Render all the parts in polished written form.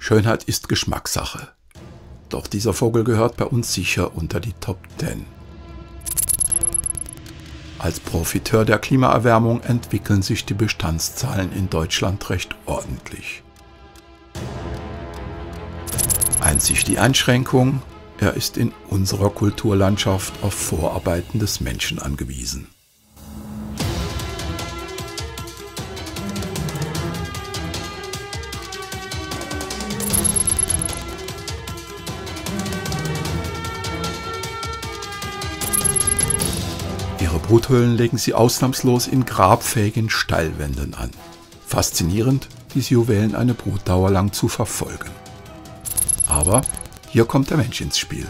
Schönheit ist Geschmackssache. Doch dieser Vogel gehört bei uns sicher unter die Top 10. Als Profiteur der Klimaerwärmung entwickeln sich die Bestandszahlen in Deutschland recht ordentlich. Einzig die Einschränkung: er ist in unserer Kulturlandschaft auf Vorarbeiten des Menschen angewiesen. Ihre Bruthöhlen legen sie ausnahmslos in grabfähigen Steilwänden an. Faszinierend, diese Juwelen eine Brutdauer lang zu verfolgen. Aber hier kommt der Mensch ins Spiel,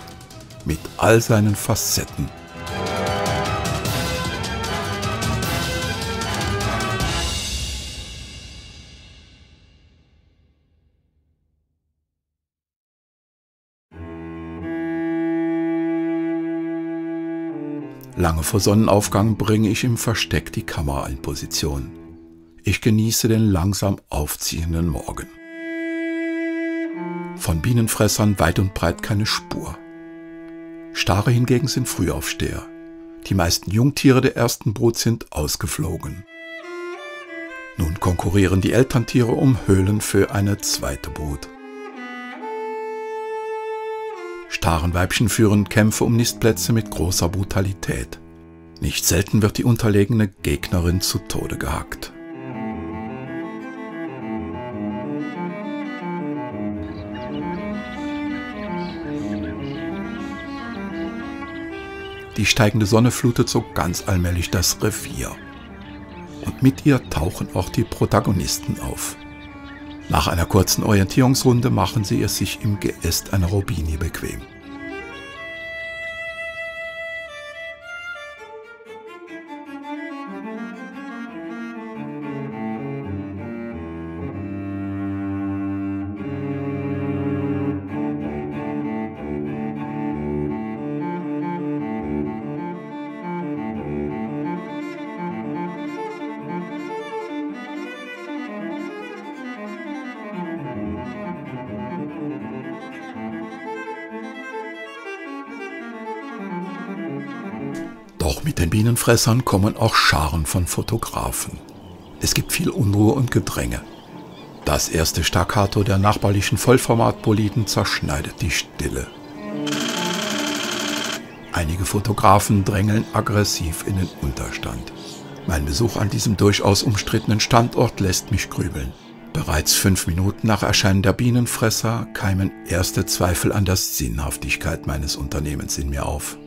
mit all seinen Facetten. Lange vor Sonnenaufgang bringe ich im Versteck die Kamera in Position. Ich genieße den langsam aufziehenden Morgen. Von Bienenfressern weit und breit keine Spur. Stare hingegen sind Frühaufsteher. Die meisten Jungtiere der ersten Brut sind ausgeflogen. Nun konkurrieren die Elterntiere um Höhlen für eine zweite Brut. Starenweibchen führen Kämpfe um Nistplätze mit großer Brutalität. Nicht selten wird die unterlegene Gegnerin zu Tode gehackt. Die steigende Sonne flutet so ganz allmählich das Revier. Und mit ihr tauchen auch die Protagonisten auf. Nach einer kurzen Orientierungsrunde machen sie es sich im Geäst einer Robinie bequem. Doch mit den Bienenfressern kommen auch Scharen von Fotografen. Es gibt viel Unruhe und Gedränge. Das erste Staccato der nachbarlichen Vollformatboliden zerschneidet die Stille. Einige Fotografen drängeln aggressiv in den Unterstand. Mein Besuch an diesem durchaus umstrittenen Standort lässt mich grübeln. Bereits 5 Minuten nach Erscheinen der Bienenfresser keimen erste Zweifel an der Sinnhaftigkeit meines Unternehmens in mir auf.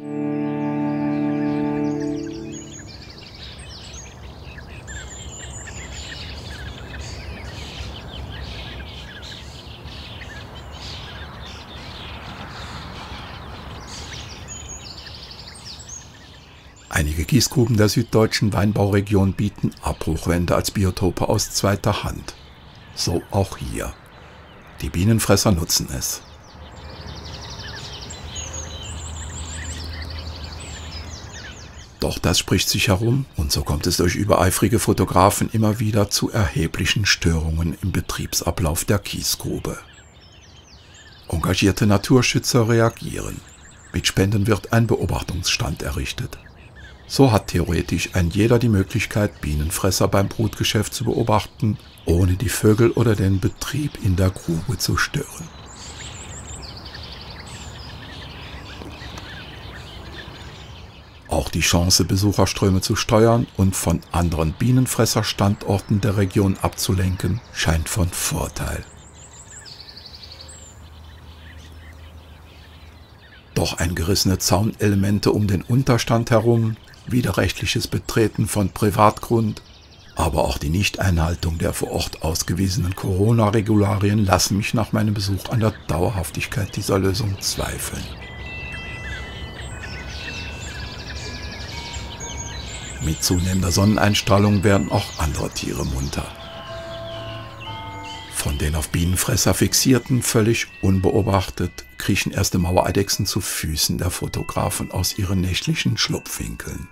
Einige Kiesgruben der süddeutschen Weinbauregion bieten Abbruchwände als Biotope aus zweiter Hand. So auch hier. Die Bienenfresser nutzen es. Doch das spricht sich herum und so kommt es durch übereifrige Fotografen immer wieder zu erheblichen Störungen im Betriebsablauf der Kiesgrube. Engagierte Naturschützer reagieren. Mit Spenden wird ein Beobachtungsstand errichtet. So hat theoretisch ein jeder die Möglichkeit, Bienenfresser beim Brutgeschäft zu beobachten, ohne die Vögel oder den Betrieb in der Grube zu stören. Auch die Chance, Besucherströme zu steuern und von anderen Bienenfresserstandorten der Region abzulenken, scheint von Vorteil. Doch eingerissene Zaunelemente um den Unterstand herum, widerrechtliches Betreten von Privatgrund, aber auch die Nichteinhaltung der vor Ort ausgewiesenen Corona-Regularien lassen mich nach meinem Besuch an der Dauerhaftigkeit dieser Lösung zweifeln. Mit zunehmender Sonneneinstrahlung werden auch andere Tiere munter. Von den auf Bienenfresser fixierten, völlig unbeobachtet, kriechen erste Mauereidechsen zu Füßen der Fotografen aus ihren nächtlichen Schlupfwinkeln.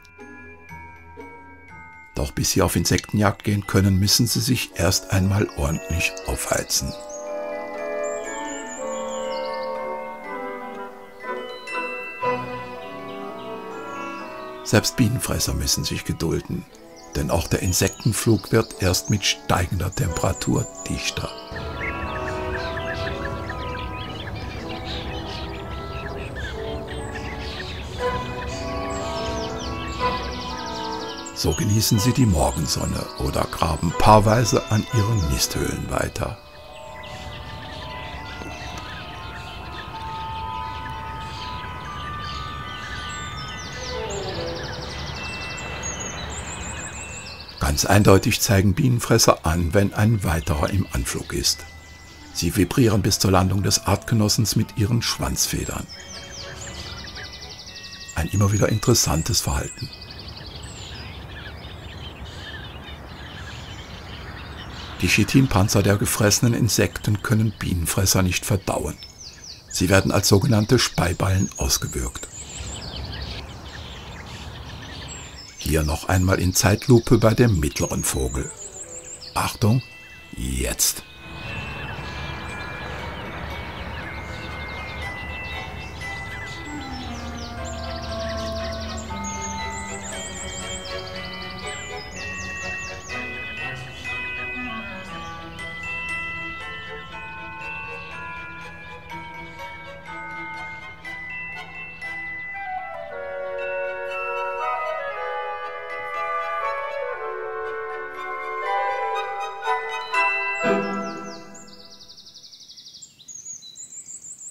Doch bis sie auf Insektenjagd gehen können, müssen sie sich erst einmal ordentlich aufheizen. Selbst Bienenfresser müssen sich gedulden, denn auch der Insektenflug wird erst mit steigender Temperatur dichter. So genießen sie die Morgensonne oder graben paarweise an ihren Nisthöhlen weiter. Ganz eindeutig zeigen Bienenfresser an, wenn ein weiterer im Anflug ist. Sie vibrieren bis zur Landung des Artgenossens mit ihren Schwanzfedern. Ein immer wieder interessantes Verhalten. Die Chitinpanzer der gefressenen Insekten können Bienenfresser nicht verdauen. Sie werden als sogenannte Speiballen ausgewürgt. Hier noch einmal in Zeitlupe bei dem mittleren Vogel. Achtung, jetzt!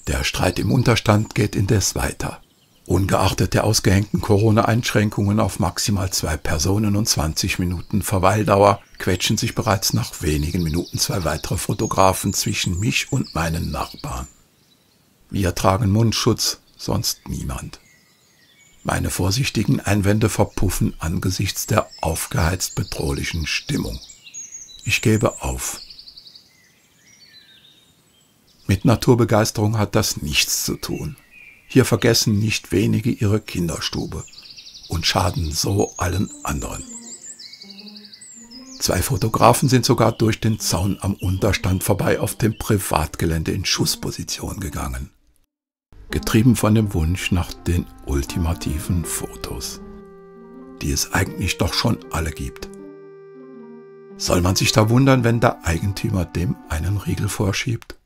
Der Streit im Unterstand geht indes weiter. Ungeachtet der ausgehängten Corona-Einschränkungen auf maximal 2 Personen und 20 Minuten Verweildauer quetschen sich bereits nach wenigen Minuten 2 weitere Fotografen zwischen mich und meinen Nachbarn. Wir tragen Mundschutz, sonst niemand. Meine vorsichtigen Einwände verpuffen angesichts der aufgeheizt bedrohlichen Stimmung. Ich gebe auf. Mit Naturbegeisterung hat das nichts zu tun. Hier vergessen nicht wenige ihre Kinderstube und schaden so allen anderen. 2 Fotografen sind sogar durch den Zaun am Unterstand vorbei auf dem Privatgelände in Schussposition gegangen. Getrieben von dem Wunsch nach den ultimativen Fotos, die es eigentlich doch schon alle gibt. Soll man sich da wundern, wenn der Eigentümer dem einen Riegel vorschiebt?